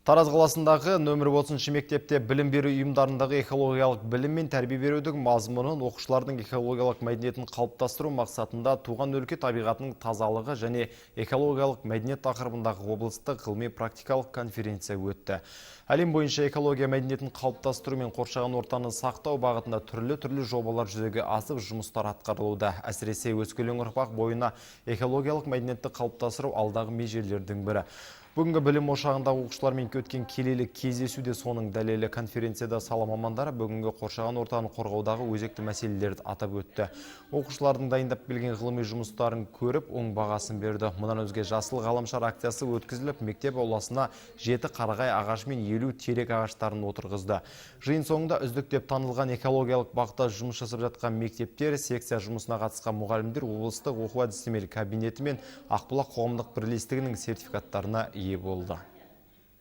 Тараз қаласындағы нөмір 30 мектепте білім беру ұйымдарындағы экологиялық білім мен тәрбие берудің мазмұнын оқушылардың экологиялық мәдениетін қалыптастыру мақсатында туған өлке табиғатының тазалығы және экологиялық мәдениет тақырыбындағы облыстық ғылыми-практикалық конференция өтті. Әлем бойынша экология мәдениетін қалыптастыру мен қоршаған ортаны сақтау бағытында түрлі жобалар жүзеге асып, жұмыстар атқарылуда. Әсіресе өскелең ұрпақ бойына экологиялық мәдениетті қалыптастыру алдағы межелердің бірі. Бүгінгі білім ошағындағы оқушылармен өткен келелі кездесуде соның дәлелі. Конференцияда сала мамандары бүгінгі қоршаған ортаны қорғаудағы өзекті мәселелерді атап өтті. Оқушылардың дайындап келген ғылыми жұмыстарын көріп, оң бағасын берді. Мұнан өзге жасыл ғаламшар акциясы өткізіліп, мектеп ауласына 7 қарағай ағашы мен 50 терек ағаштарын отырғызды. Жиын соңында үздік деп танылған экологиялық бағытта жұмыс жасап жатқан мектептер, секция жұмысына қатысқан мұғалімдер облыстық оқу-әдістемелік кабинеті мен Ақбұлақ қоғамдық бірлестігінің сертификаттарына ие болды.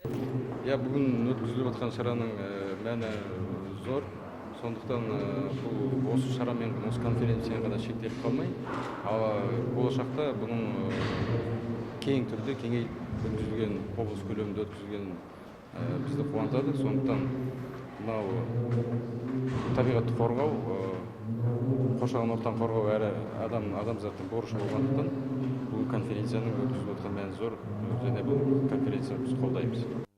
Бүгін өткізіліп жатқан шараның мәні зор. Сондықтан осы шарамен, осы конференцияға ғана шектеліп қалмай, болашақта бұның кең түрде кеңейіп өткізілген, облыс көлемінде өткізілген бізді қуантады. Сондықтан табиғатты қорғау, қоршаған ортаны қорғау әрі адамзаттың борышы болғандықтан бұл конференцияның өткізіліп жатқан мәні зор және бұл конференцияны біз қолдаймыз.